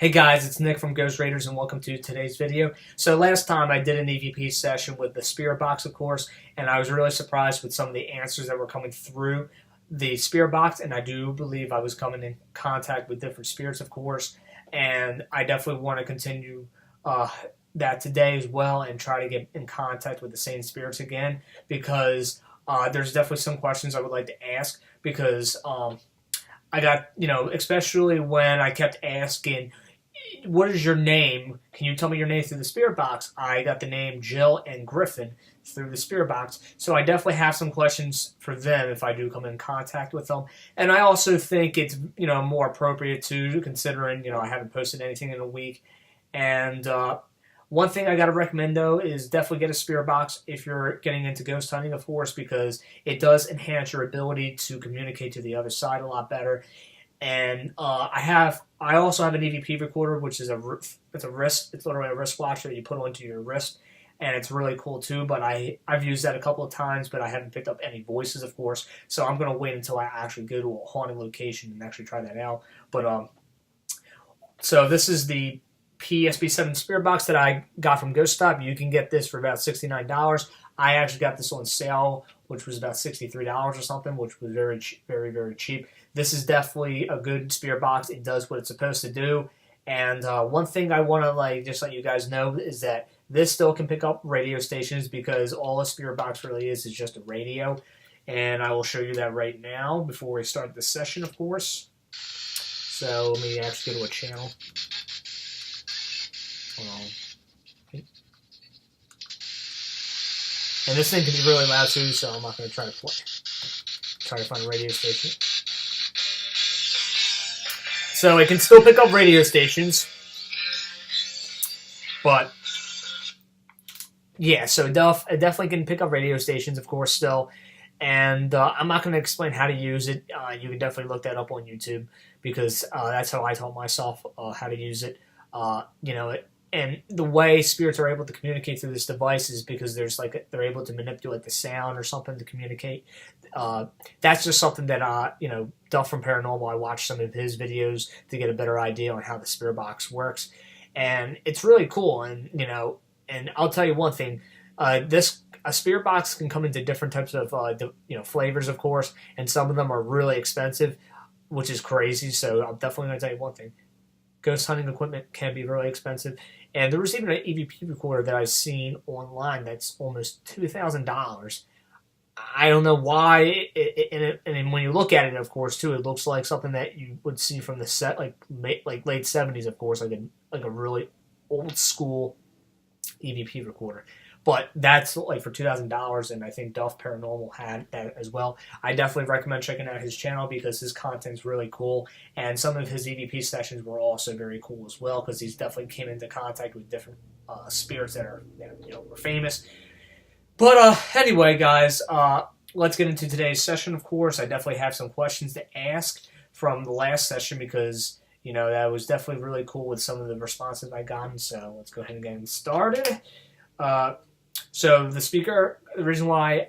Hey guys, it's Nick from Ghost Raiders and welcome to today's video. So last time I did an EVP session with the Spirit Box, of course, and I was really surprised with some of the answers that were coming through the Spirit Box, and I do believe I was coming in contact with different spirits, of course, and I definitely want to continue that today as well and try to get in contact with the same spirits again because there's definitely some questions I would like to ask because I got, especially when I kept asking, what is your name? Can you tell me your name through the Spirit Box? I got the name Jill and Griffin through the Spirit Box. So I definitely have some questions for them if I do come in contact with them. And I also think it's, more appropriate too, considering, I haven't posted anything in a week. And one thing I got to recommend, though, is definitely get a Spirit Box if you're getting into ghost hunting, of course, because it does enhance your ability to communicate to the other side a lot better. And I also have an EVP recorder, which is it's literally a wrist watch that you put onto your wrist, and it's really cool too. But I've used that a couple of times, but I haven't picked up any voices, of course. So I'm gonna wait until I actually go to a haunted location and actually try that out. But so this is the PSB7 Spirit Box that I got from Ghost Stop. You can get this for about $69. I actually got this on sale, which was about $63 or something, which was very, very, very cheap. This is definitely a good Spirit Box. It does what it's supposed to do. And one thing I want to just let you guys know is that this still can pick up radio stations because all a Spirit Box really is just a radio. And I will show you that right now before we start the session, of course. So let me actually go to a channel. Hold on. And this thing can be really loud too, so I'm not going to try to find a radio station. So it can still pick up radio stations, but yeah, so it definitely can pick up radio stations, of course, still. And I'm not going to explain how to use it. You can definitely look that up on YouTube because that's how I taught myself how to use it. And the way spirits are able to communicate through this device is because they're able to manipulate the sound or something to communicate. That's just something that Duff from Paranormal, I watched some of his videos to get a better idea on how the Spirit Box works, and it's really cool. And and I'll tell you one thing: a Spirit Box can come into different types of flavors, of course, and some of them are really expensive, which is crazy. So I'm definitely going to tell you one thing. Ghost hunting equipment can be really expensive. And there was even an EVP recorder that I've seen online that's almost $2,000. I don't know why. And when you look at it, of course, too, it looks like something that you would see from the set, like late 70s, of course, like a really old school EVP recorder. But that's like for $2,000, and I think Duff Paranormal had that as well. I definitely recommend checking out his channel because his content's really cool, and some of his EVP sessions were also very cool as well because he's definitely came into contact with different spirits that were famous. But anyway, guys, let's get into today's session. Of course, I definitely have some questions to ask from the last session because that was definitely really cool with some of the responses I got. So let's go ahead and get started. So the speaker, the reason why,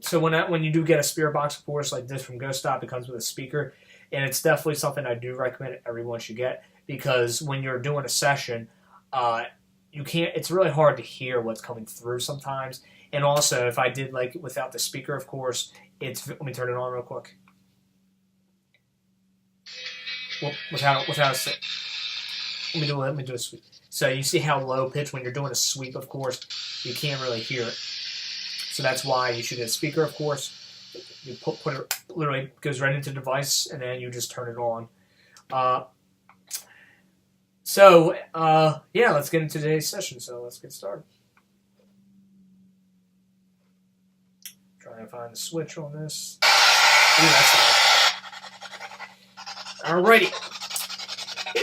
so when you do get a Spirit Box, of course, like this from Ghost Stop, it comes with a speaker, and it's definitely something I do recommend everyone should get because when you're doing a session, you can't. It's really hard to hear what's coming through sometimes, and also if I did without the speaker, of course, let me turn it on real quick. Well, without let me do a sweep. So you see how low pitch when you're doing a sweep, of course, you can't really hear it. So that's why you should get a speaker, of course. You put it, literally goes right into the device, and then you just turn it on. Yeah, let's get into today's session. So let's get started. Trying to find the switch on this. Ooh, that's it. Alrighty.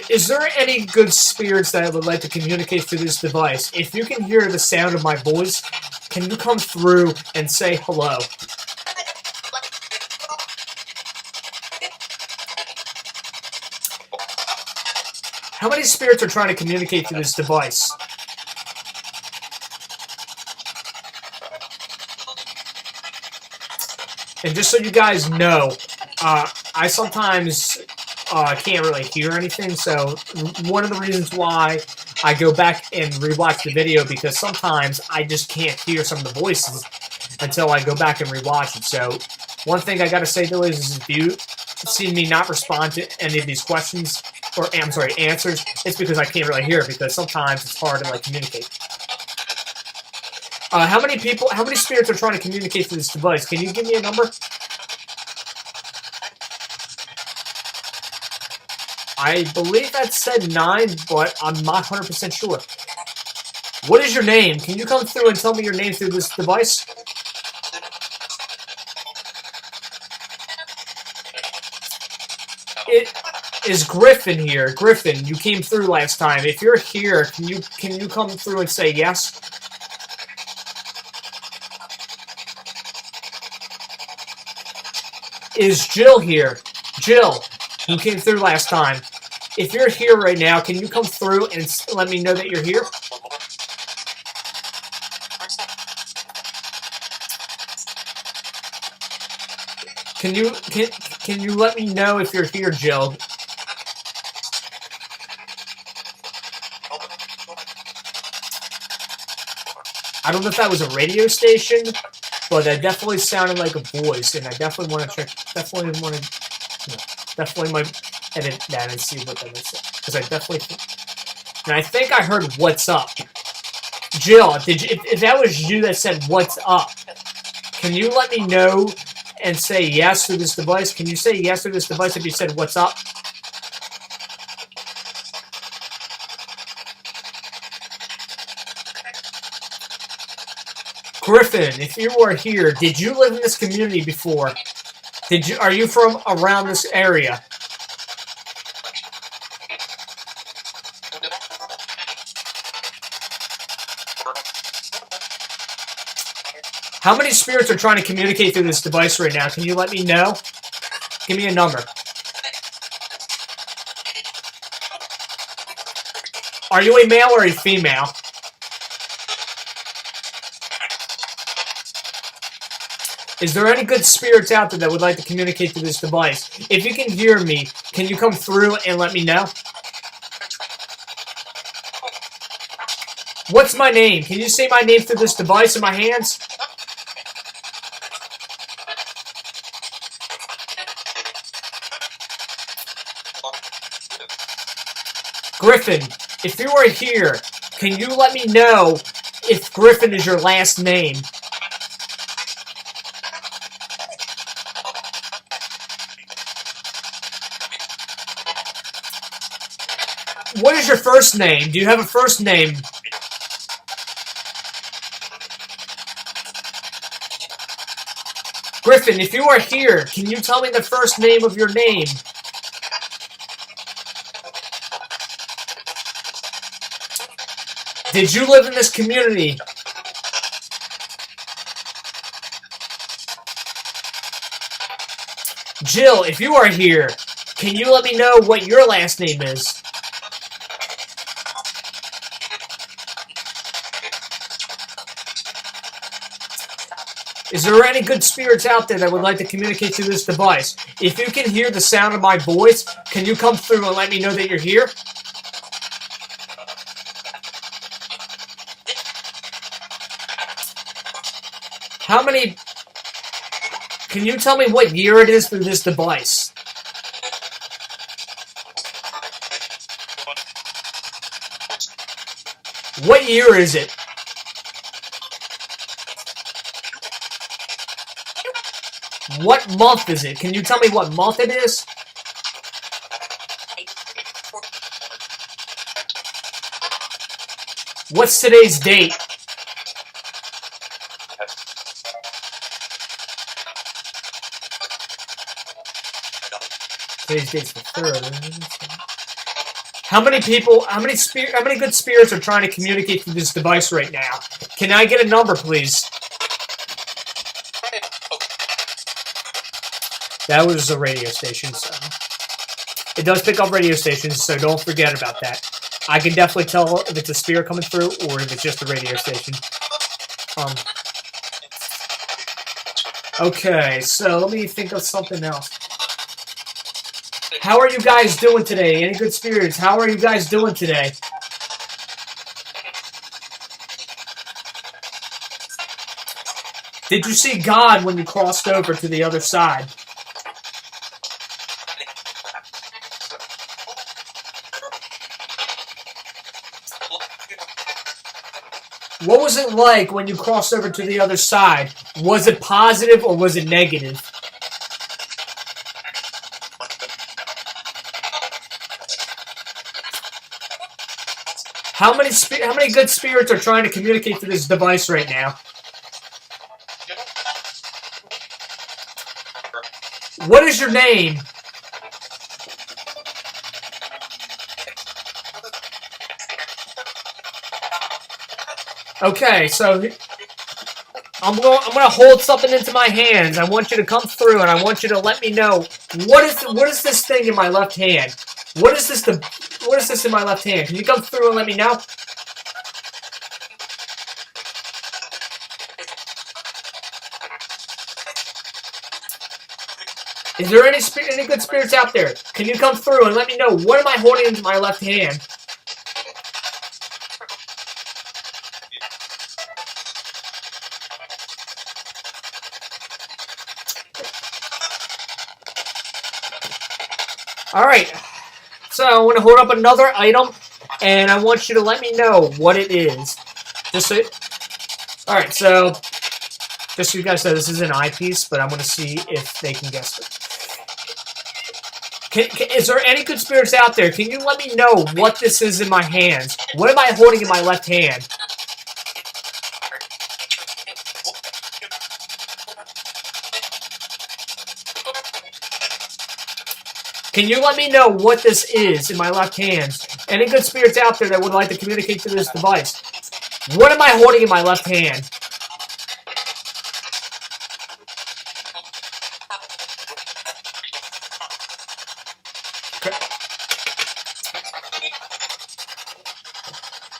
Is there any good spirits that would like to communicate through this device? If you can hear the sound of my voice, can you come through and say hello? How many spirits are trying to communicate through this device? And just so you guys know, I sometimes I can't really hear anything. So one of the reasons why I go back and rewatch the video, because sometimes I just can't hear some of the voices until I go back and rewatch it. So one thing I gotta say though is if you see me not respond to any of these questions, or I'm sorry, answers, it's because I can't really hear it, because sometimes it's hard to like communicate. How many spirits are trying to communicate through this device? Can you give me a number? I believe that said 9, but I'm not 100% sure. What is your name? Can you come through and tell me your name through this device? It is Griffin here. Griffin, you came through last time. If you're here, can you come through and say yes? Is Jill here? Jill, who came through last time. If you're here right now, can you come through and let me know that you're here? Can you let me know if you're here, Jill? I don't know if that was a radio station, but that definitely sounded like a voice, and I definitely want to check. Definitely might edit that and see what that is, because I definitely and I think I heard "What's up." Jill, if that was you that said "What's up," can you let me know and say yes through this device? Can you say yes through this device if you said "What's up"? Griffin, if you are here, did you live in this community before? Are you from around this area? How many spirits are trying to communicate through this device right now? Can you let me know? Give me a number. Are you a male or a female? Is there any good spirits out there that would like to communicate through this device? If you can hear me, can you come through and let me know? What's my name? Can you say my name through this device in my hands? Griffin, if you are here, can you let me know if Griffin is your last name? What is your first name? Do you have a first name? Griffin, if you are here, can you tell me the first name of your name? Did you live in this community? Jill, if you are here, can you let me know what your last name is? Is there any good spirits out there that would like to communicate through this device? If you can hear the sound of my voice, can you come through and let me know that you're here? How many... Can you tell me what year it is through this device? What year is it? What month is it? Can you tell me what month it is? What's today's date? Today's date's the 3rd. How many good spirits are trying to communicate through this device right now? Can I get a number, please? That was a radio station, so it does pick up radio stations, so don't forget about that. I can definitely tell if it's a spirit coming through or if it's just a radio station. Okay, so let me think of something else. How are you guys doing today? Any good spirits? How are you guys doing today? Did you see God when you crossed over to the other side? What was it like when you crossed over to the other side? Was it positive or was it negative? How many good spirits are trying to communicate to this device right now? What is your name? Okay, so I'm gonna hold something into my hands. I want you to come through, and I want you to let me know what is this thing in my left hand? What is this in my left hand? Can you come through and let me know? Is there any good spirits out there? Can you come through and let me know what am I holding into my left hand? Alright, so I want to hold up another item, and I want you to let me know what it is. Alright, so, just so you guys know, this is an eyepiece, but I'm going to see if they can guess it. Is there any good spirits out there? Can you let me know what this is in my hands? What am I holding in my left hand? Can you let me know what this is in my left hand? Any good spirits out there that would like to communicate to this device? What am I holding in my left hand?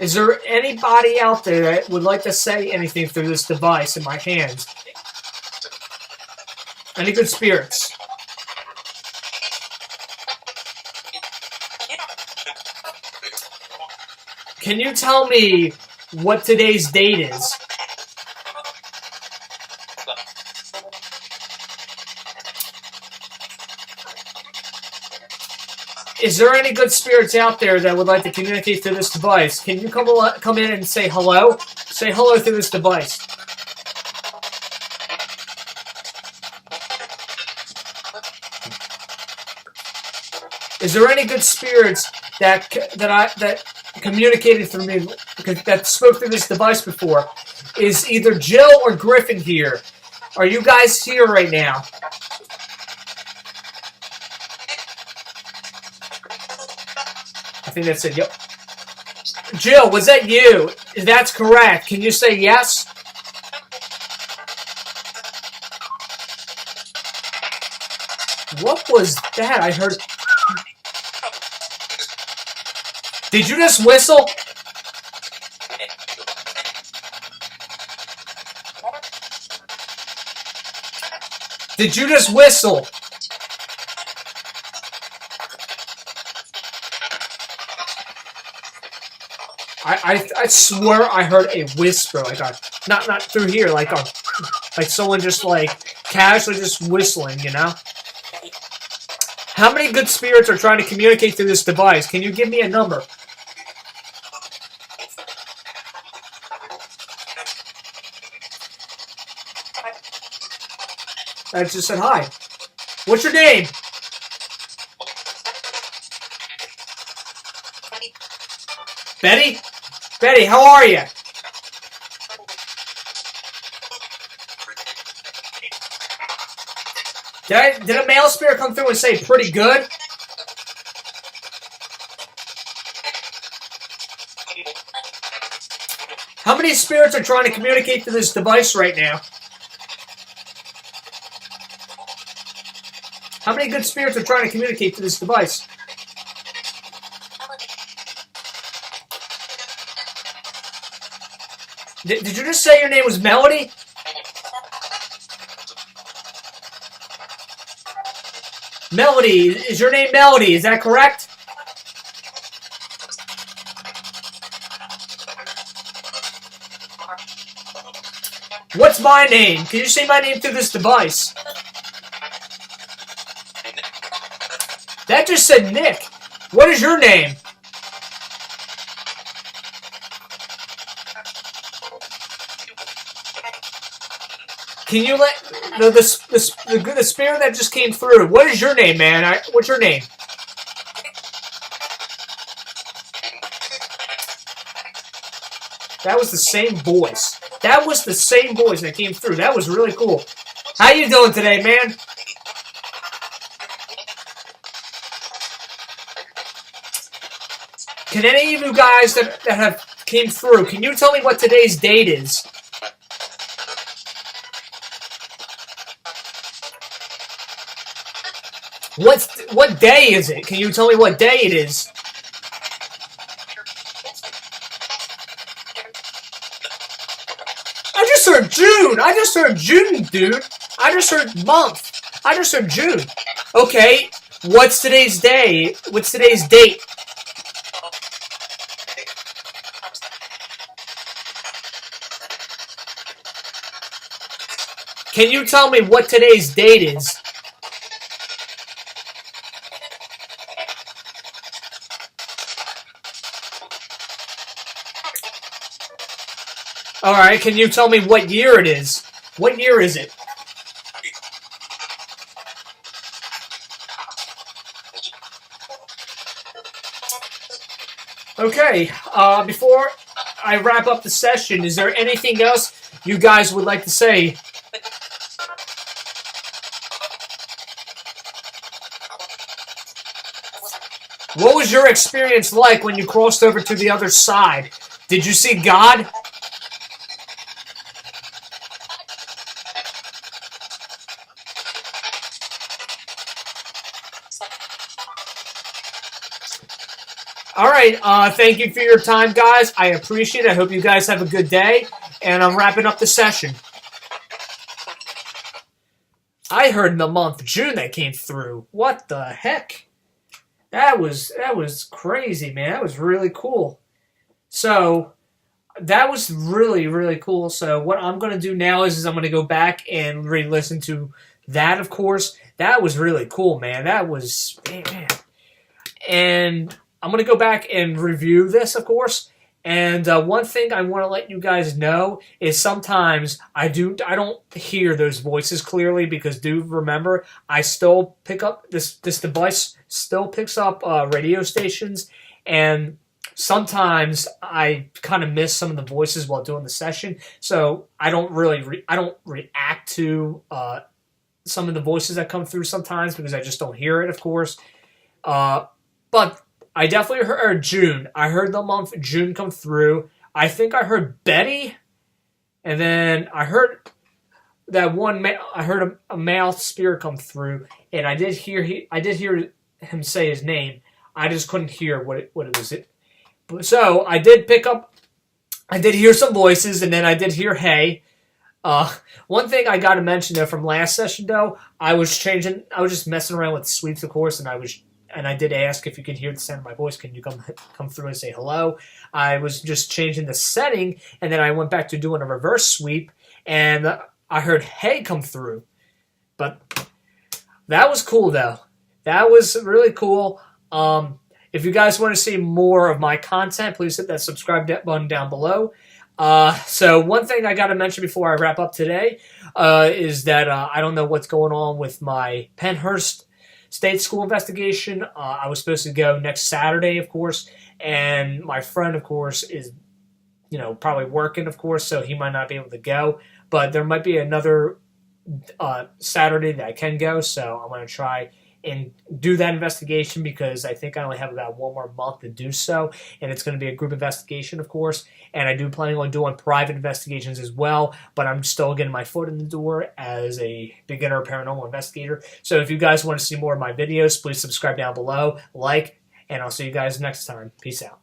Is there anybody out there that would like to say anything through this device in my hands? Any good spirits? Can you tell me what today's date is? Is there any good spirits out there that would like to communicate through this device? Can you come in and say hello? Say hello through this device. Is there any good spirits that communicated through me, that spoke through this device before? Is either Jill or Griffin here? Are you guys here right now? I think that's it. Yep. Jill, was that you? That's correct. Can you say yes? What was that? I heard... Did you just whistle? Did you just whistle? I swear I heard a whisper, like a not through here, like someone just like casually just whistling, you know? How many good spirits are trying to communicate through this device? Can you give me a number? I just said hi. What's your name? Betty? Betty, how are you? Did a male spirit come through and say pretty good? How many spirits are trying to communicate to this device right now? How many good spirits are trying to communicate to this device? Did you just say your name was Melody? Melody. Is your name Melody? Is that correct? What's my name? Can you say my name through this device? That just said Nick. What is your name? Can you let the spirit that just came through? What is your name, man? What's your name? That was the same voice. That was the same voice that came through. That was really cool. How you doing today, man? Can any of you guys that have came through, can you tell me what today's date is? What day is it? Can you tell me what day it is? I just heard June. I just heard June, dude. I just heard month. I just heard June. Okay, what's today's day? What's today's date? Can you tell me what today's date is? Alright, can you tell me what year it is? What year is it? Okay, before I wrap up the session, is there anything else you guys would like to say? What was your experience like when you crossed over to the other side? Did you see God? Alright, thank you for your time, guys. I appreciate it. I hope you guys have a good day. And I'm wrapping up the session. I heard in the month of June that came through. What the heck? That was crazy, man. That was really cool. So, that was really, really cool. So, what I'm going to do now is I'm going to go back and re-listen to that, of course. That was really cool, man. That was... man. And... I'm going to go back and review this, of course. And one thing I want to let you guys know is sometimes I don't hear those voices clearly because do remember I still pick up this device still picks up radio stations, and sometimes I kind of miss some of the voices while doing the session. So I don't really I don't react to some of the voices that come through sometimes because I just don't hear it, of course. But I definitely heard June. I heard the month June come through. I think I heard Betty, and then I heard that one. I heard a male spirit come through, and I did hear him say his name. I just couldn't hear what it was. So I did pick up. I did hear some voices, and then I did hear hey. One thing I got to mention though from last session though, I was just messing around with sweeps, of course, and I did ask if you could hear the sound of my voice. Can you come through and say hello? I was just changing the setting, and then I went back to doing a reverse sweep, and I heard hey come through. But that was cool, though. That was really cool. If you guys want to see more of my content, please hit that subscribe button down below. So one thing I got to mention before I wrap up today is that I don't know what's going on with my Pennhurst State School investigation. I was supposed to go next Saturday, of course, and my friend, of course, is, probably working, of course, so he might not be able to go. But there might be another Saturday that I can go, so I'm going to try and do that investigation because I think I only have about 1 more month to do so, and it's going to be a group investigation, of course, and I do plan on doing private investigations as well, but I'm still getting my foot in the door as a beginner paranormal investigator. So if you guys want to see more of my videos, please subscribe down below, like, and I'll see you guys next time. Peace out.